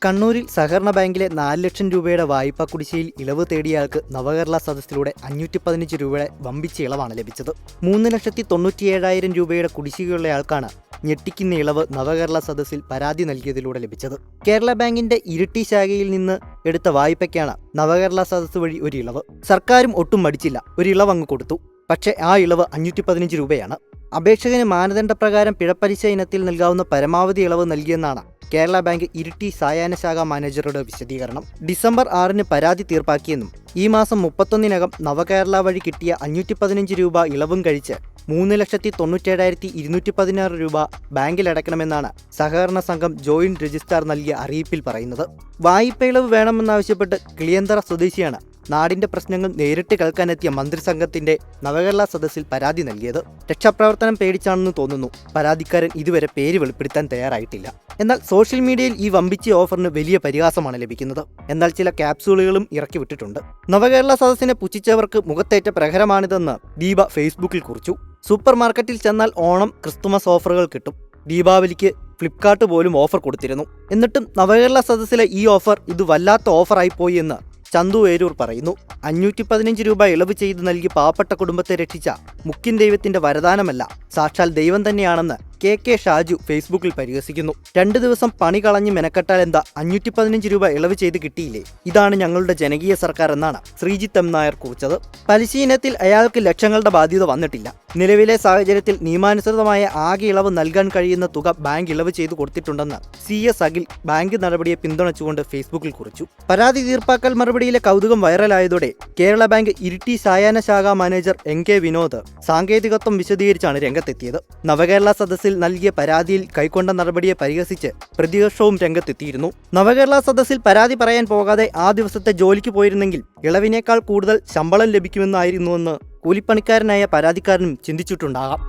കണ്ണൂരിൽ സഹകരണ ബാങ്കിലെ 4 ലക്ഷം രൂപയുടെ വായ്പാ കുടിശ്ശികയിൽ ഇളവ് തേടിയയാൾക്ക് നവകേരള സദസ്സിലൂടെ 515 രൂപയുടെ വമ്പിച്ച ഇളവാണ് ലഭിച്ചത്. 3,97,000 രൂപയുടെ കുടിശ്ശികയുള്ളയാൾക്കാണ് ഞെട്ടിക്കുന്ന ഇളവ് നവകേരള സദസ്സിൽ പരാതി നൽകിയതിലൂടെ ലഭിച്ചത്. കേരള ബാങ്കിന്റെ ഇരിട്ടി ശാഖയിൽ നിന്ന് എടുത്ത വായ്പയ്ക്കാണ് നവകേരള സദസ്സ് വഴി ഒരു ഇളവ്. സർക്കാരും ഒട്ടും മടിച്ചില്ല, ഒരു ഇളവ് അങ്ങ് കൊടുത്തു. പക്ഷേ ആ ഇളവ് 515 രൂപയാണ്. അപേക്ഷകന് മാനദണ്ഡപ്രകാരം പിഴപ്പലിശ ഇനത്തിൽ നൽകാവുന്ന പരമാവധി ഇളവ് നൽകിയെന്നാണ് കേരള ബാങ്ക് ഇരിട്ടി സായാഹ്ന ശാഖ മാനേജറുടെ വിശദീകരണം. ഡിസംബർ 6-ന് പരാതി തീർപ്പാക്കിയെന്നും ഈ മാസം 31-നകം നവകേരള വഴി കിട്ടിയ 515 രൂപ ഇളവും കഴിച്ച് 3,97,216 രൂപ ബാങ്കിലടയ്ക്കണമെന്നാണ് സഹകരണ സംഘം ജോയിന്റ് രജിസ്ട്രാർ നൽകിയ അറിയിപ്പിൽ പറയുന്നത്. വായ്പ ഇളവ് വേണമെന്നാവശ്യപ്പെട്ട് കിളിയന്തറ സ്വദേശിയാണ് നാടിന്റെ പ്രശ്നങ്ങൾ നേരിട്ട് കേൾക്കാനെത്തിയ മന്ത്രിസംഘത്തിന്റെ നവകേരള സദസ്സിൽ പരാതി നൽകിയത്. രക്ഷാപ്രവർത്തനം പേടിച്ചാണെന്ന് തോന്നുന്നു. പരാതിക്കാരൻ ഇതുവരെ പേര് വെളിപ്പെടുത്താൻ തയ്യാറായിട്ടില്ല. എന്നാൽ സോഷ്യൽ മീഡിയയിൽ ഈ വമ്പിച്ച ഓഫറിന് വലിയ പരിഹാസമാണ് ലഭിക്കുന്നത്. എന്നാൽ ചില ക്യാപ്സൂളുകളും ഇറക്കി വിട്ടിട്ടുണ്ട്. നവകേരള സദസ്സിനെ പുച്ഛിച്ചവർക്ക് മുഖത്തേറ്റ പ്രഹരമാണിതെന്ന് ദീപ ഫേസ്ബുക്കിൽ കുറിച്ചു. സൂപ്പർ മാർക്കറ്റിൽ ചെന്നാൽ ഓണം, ക്രിസ്തുമസ് ഓഫറുകൾ കിട്ടും. ദീപാവലിക്ക് ഫ്ലിപ്കാർട്ട് പോലും ഓഫർ കൊടുത്തിരുന്നു. എന്നിട്ടും നവകേരള സദസ്സിലെ ഈ ഓഫർ ഇത് വല്ലാത്ത ഓഫറായിപ്പോയി എന്ന് ചന്തു ഏരൂർ പറയുന്നു. 515 രൂപ ഇളവ് ചെയ്ത് നൽകി പാവപ്പെട്ട കുടുംബത്തെ രക്ഷിച്ച മുഖ്യൻ ദൈവത്തിന്റെ വരദാനമല്ല, സാക്ഷാൽ ദൈവം തന്നെയാണെന്ന് കെ ഷാജു ഫേസ്ബുക്കിൽ പരിഹസിക്കുന്നു. 2 ദിവസം പണി കളഞ്ഞ് മെനക്കെട്ടാൽ എന്താ, 515 രൂപ ഇളവ് ചെയ്ത് കിട്ടിയില്ലേ? ഇതാണ് ഞങ്ങളുടെ ജനകീയ സർക്കാർ എന്നാണ് ശ്രീജിത്ത് എം നായർ കുറിച്ചത്. പലിശ ഇനത്തിൽ അയാൾക്ക് ലക്ഷങ്ങളുടെ ബാധ്യത വന്നിട്ടില്ല. നിലവിലെ സാഹചര്യത്തിൽ നിയമാനുസൃതമായ ആകെ ഇളവ് നൽകാൻ കഴിയുന്ന തുക ബാങ്ക് ഇളവ് ചെയ്തു കൊടുത്തിട്ടുണ്ടെന്ന് CS അഖിൽ ബാങ്ക് നടപടിയെ പിന്തുണച്ചുകൊണ്ട് ഫേസ്ബുക്കിൽ കുറിച്ചു. പരാതി തീർപ്പാക്കൽ മറുപടിയിലെ കൗതുകം വൈറലായതോടെ കേരള ബാങ്ക് ഇരിട്ടി സായാഹ്ന ശാഖ മാനേജർ NK വിനോദ് സാങ്കേതികത്വം വിശദീകരിച്ചാണ് രംഗത്തെത്തിയത്. നവകേരള സദസ്സിൽ നൽകിയ പരാതിയിൽ കൈക്കൊണ്ട നടപടിയെ പരിഹസിച്ച് പ്രതിപക്ഷവും രംഗത്തെത്തിയിരുന്നു. നവകേരള സദസ്സിൽ പരാതി പറയാൻ പോകാതെ ആ ദിവസത്തെ ജോലിക്ക് പോയിരുന്നെങ്കിൽ ഇളവിനേക്കാൾ കൂടുതൽ ശമ്പളം ലഭിക്കുമെന്നായിരുന്നുവെന്ന് കൂലിപ്പണിക്കാരനായ പരാതിക്കാരനും ചിന്തിച്ചിട്ടുണ്ടാകാം.